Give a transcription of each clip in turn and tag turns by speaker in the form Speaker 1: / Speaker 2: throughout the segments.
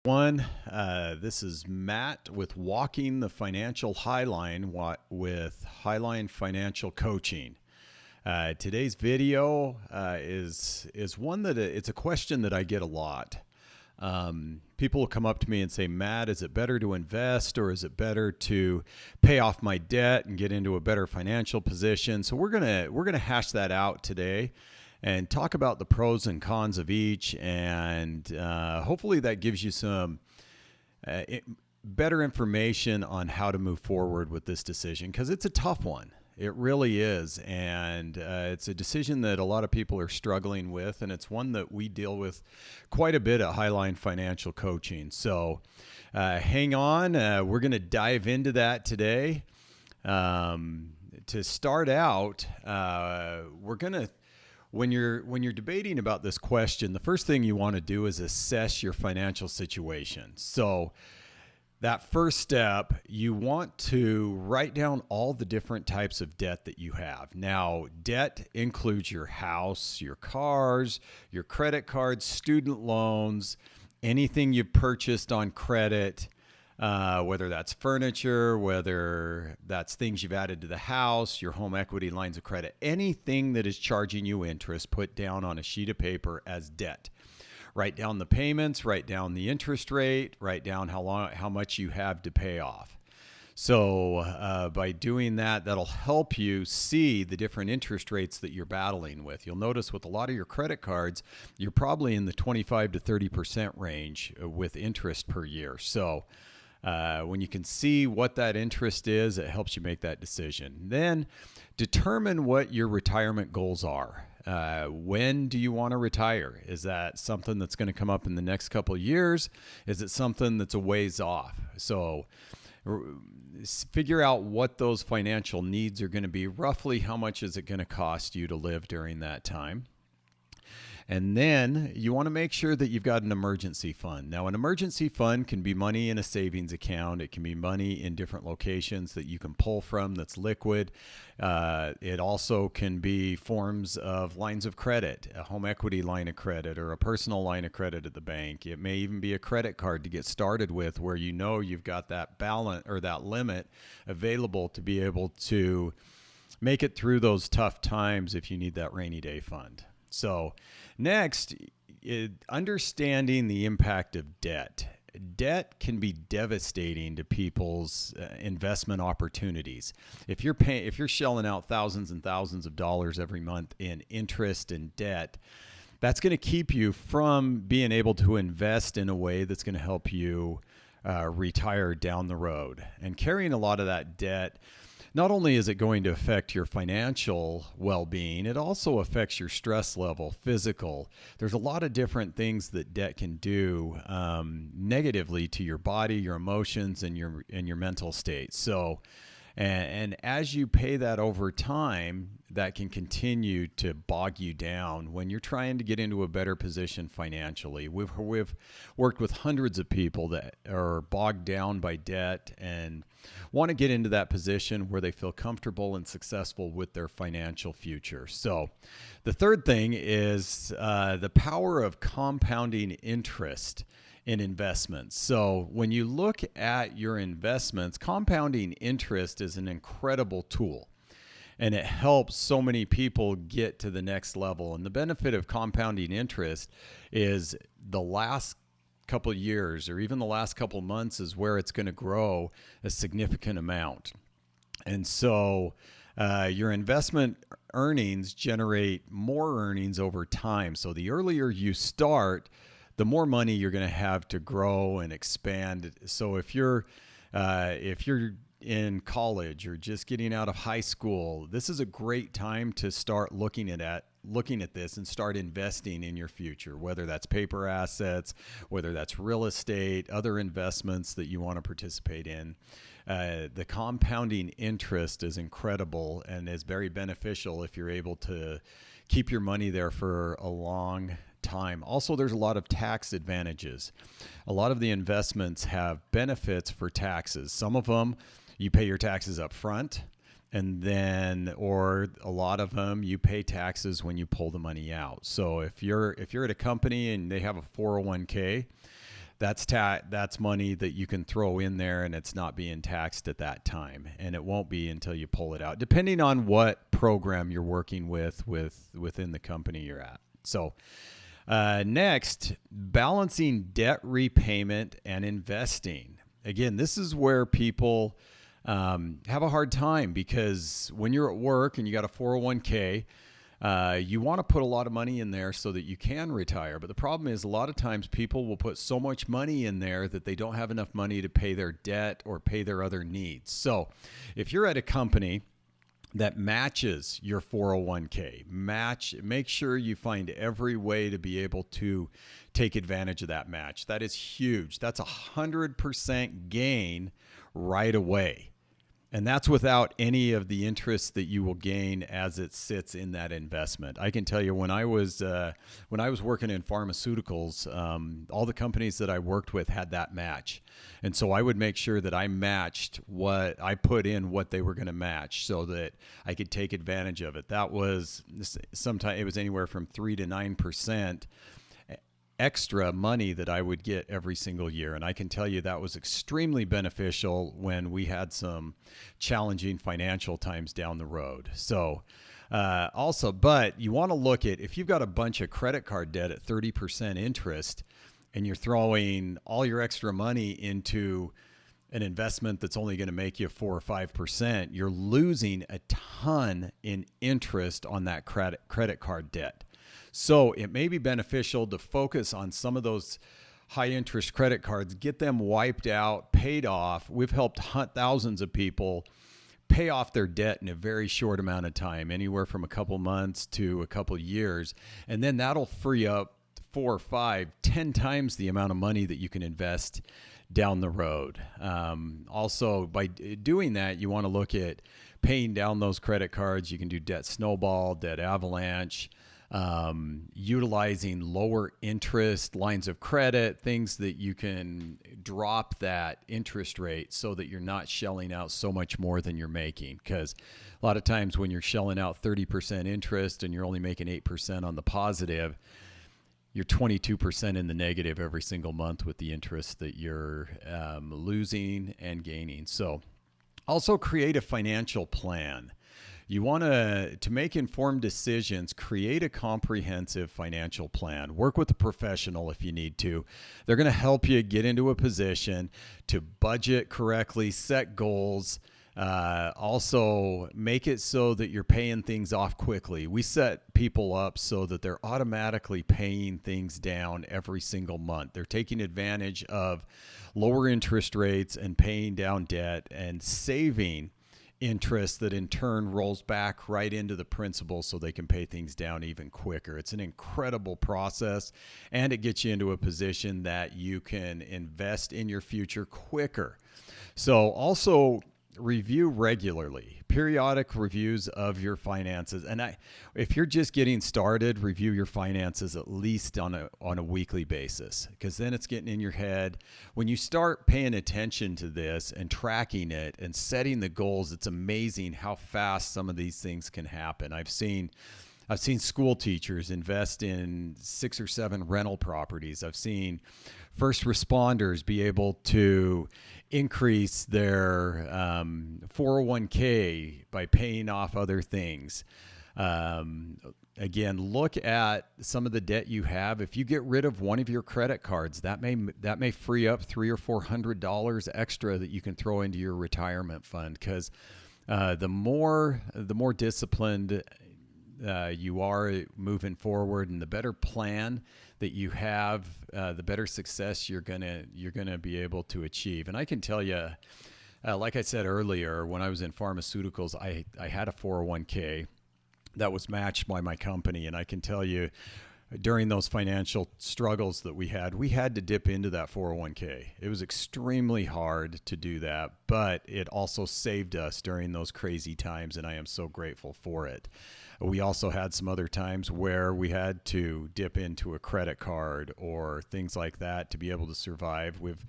Speaker 1: This is Matt with Walking the Financial Highline with Highline Financial Coaching. Today's video is one that it's a question that I get a lot. People will come up to me and say, Matt, is it better to invest or is it better to pay off my debt and get into a better financial position? So we're gonna hash that out today and talk about the pros and cons of each, and hopefully that gives you some better information on how to move forward with this decision, because it's a tough one. It really is, and it's a decision that a lot of people are struggling with, and it's one that we deal with quite a bit at Highline Financial Coaching. So hang on, we're going to dive into that today. To start out, we're going to When you're debating about this question, the first thing you want to do is assess your financial situation. So that first step, you want to write down all the different types of debt that you have. Now, debt includes your house, your cars, your credit cards, student loans, anything you purchased on credit, whether that's furniture, whether that's things you've added to the house, your home equity lines of credit, anything that is charging you interest, put down on a sheet of paper as debt. Write down the payments, write down the interest rate, write down how much you have to pay off. So by doing that, that'll help you see the different interest rates that you're battling with. You'll notice with a lot of your credit cards, you're probably in the 25 to 30% range with interest per year. So when you can see what that interest is, it helps you make that decision. Then determine what your retirement goals are. When do you want to retire? Is that something that's going to come up in the next couple of years? Is it something that's a ways off? So figure out what those financial needs are going to be. Roughly how much is it going to cost you to live during that time? And then you want to make sure that you've got an emergency fund. Now, an emergency fund can be money in a savings account. It can be money in different locations that you can pull from that's liquid. It also can be forms of lines of credit, a home equity line of credit or a personal line of credit at the bank. It may even be a credit card to get started with, where you know you've got that balance or that limit available to be able to make it through those tough times if you need that rainy day fund. So next, understanding the impact of debt. Debt can be devastating to people's investment opportunities. If you're shelling out thousands and thousands of dollars every month in interest and debt, that's going to keep you from being able to invest in a way that's going to help you retire down the road. And carrying a lot of that debt, not only is it going to affect your financial well-being, it also affects your stress level, physical. There's a lot of different things that debt can do negatively to your body, your emotions, and your mental state. So, and as you pay that over time, that can continue to bog you down when you're trying to get into a better position financially. We've worked with hundreds of people that are bogged down by debt and want to get into that position where they feel comfortable and successful with their financial future. So the third thing is the power of compounding interest in investments. So when you look at your investments, compounding interest is an incredible tool, and it helps so many people get to the next level. And the benefit of compounding interest is the last couple of years or even the last couple of months is where it's going to grow a significant amount. And so your investment earnings generate more earnings over time. So the earlier you start, the more money you're going to have to grow and expand. So if you're in college or just getting out of high school, this is a great time to start looking at this and start investing in your future, whether that's paper assets, whether that's real estate, other investments that you want to participate in. The compounding interest is incredible and is very beneficial if you're able to keep your money there for a long time. Also, there's a lot of tax advantages. A lot of the investments have benefits for taxes. Some of them, you pay your taxes up front, and then, or a lot of them, you pay taxes when you pull the money out. So if you're at a company and they have a 401k, that's money that you can throw in there, and it's not being taxed at that time, and it won't be until you pull it out, depending on what program you're working within the company you're at. So next, balancing debt repayment and investing. Again, this is where people have a hard time, because when you're at work and you got a 401k, you want to put a lot of money in there so that you can retire. But the problem is, a lot of times people will put so much money in there that they don't have enough money to pay their debt or pay their other needs. So if you're at a company that matches your 401k, make sure you find every way to be able to take advantage of that match. That is huge. That's 100% gain right away. And that's without any of the interest that you will gain as it sits in that investment. I can tell you, when I was working in pharmaceuticals, all the companies that I worked with had that match. And so I would make sure that I matched what I put in, what they were going to match, so that I could take advantage of it. That was sometimes it was anywhere from 3 to 9% extra money that I would get every single year. And I can tell you that was extremely beneficial when we had some challenging financial times down the road. So but you want to look at, if you've got a bunch of credit card debt at 30% interest and you're throwing all your extra money into an investment that's only going to make you 4 or 5%, you're losing a ton in interest on that credit card debt. So it may be beneficial to focus on some of those high interest credit cards, get them wiped out, paid off. We've helped thousands of people pay off their debt in a very short amount of time, anywhere from a couple months to a couple years. And then that'll free up 4 or 5, 10 times the amount of money that you can invest down the road. Also, by doing that, you want to look at paying down those credit cards. You can do debt snowball, debt avalanche, utilizing lower interest lines of credit, things that you can drop that interest rate so that you're not shelling out so much more than you're making. Because a lot of times when you're shelling out 30% interest and you're only making 8% on the positive, you're 22% in the negative every single month with the interest that you're losing and gaining. So also create a financial plan. You want to make informed decisions, create a comprehensive financial plan. Work with a professional if you need to. They're going to help you get into a position to budget correctly, set goals, also make it so that you're paying things off quickly. We set people up so that they're automatically paying things down every single month. They're taking advantage of lower interest rates and paying down debt and saving interest that in turn rolls back right into the principal so they can pay things down even quicker. It's an incredible process, and it gets you into a position that you can invest in your future quicker. So also review regularly, periodic reviews of your finances. And if you're just getting started, review your finances at least on a weekly basis, because then it's getting in your head. When you start paying attention to this and tracking it and setting the goals, it's amazing how fast some of these things can happen. I've seen school teachers invest in 6 or 7 rental properties. I've seen first responders be able to increase their 401k by paying off other things. Again, look at some of the debt you have. If you get rid of one of your credit cards, that may free up $300 or $400 extra that you can throw into your retirement fund. Because the more disciplined you are moving forward, and the better plan that you have, the better success you're gonna be able to achieve. And I can tell you, like I said earlier, when I was in pharmaceuticals, I had a 401k that was matched by my company, and I can tell you, during those financial struggles that we had to dip into that 401k. It was extremely hard to do that, but it also saved us during those crazy times, and I am so grateful for it. We also had some other times where we had to dip into a credit card or things like that to be able to survive. We've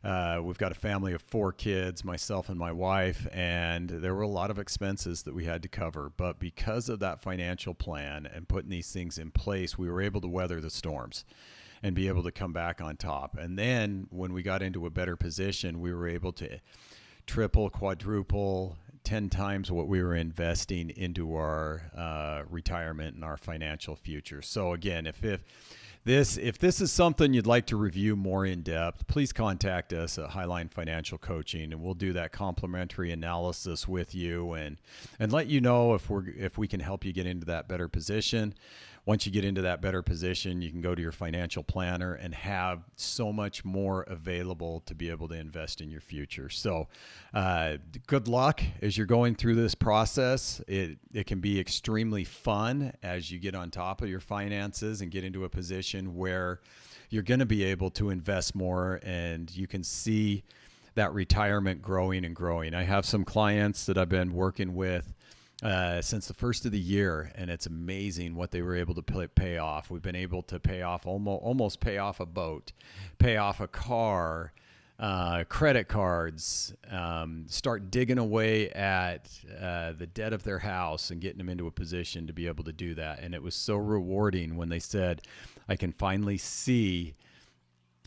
Speaker 1: got a family of 4 kids, myself and my wife, and there were a lot of expenses that we had to cover. But because of that financial plan and putting these things in place, we were able to weather the storms. and be able to come back on top. And then when we got into a better position, we were able to triple, quadruple, 10 times what we were investing into our retirement and our financial future. So again, if this is something you'd like to review more in depth, please contact us at Highline Financial Coaching, and we'll do that complimentary analysis with you and let you know if we can help you get into that better position. Once you get into that better position, you can go to your financial planner and have so much more available to be able to invest in your future. So good luck as you're going through this process. It can be extremely fun as you get on top of your finances and get into a position where you're going to be able to invest more, and you can see that retirement growing and growing. I have some clients that I've been working with since the first of the year, and it's amazing what they were able to pay off. We've been able to pay off almost pay off a boat, pay off a car, credit cards, start digging away at the debt of their house and getting them into a position to be able to do that. And it was so rewarding when they said, I can finally see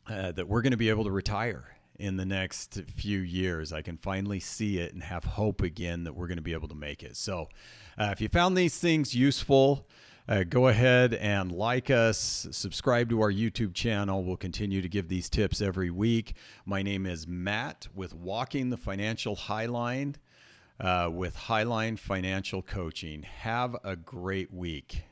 Speaker 1: that we're going to be able to retire in the next few years. I can finally see it and have hope again that we're going to be able to make it. So if you found these things useful, go ahead and like us, subscribe to our YouTube channel. We'll continue to give these tips every week. My name is Matt with Walking the Financial Highline with Highline Financial Coaching. Have a great week.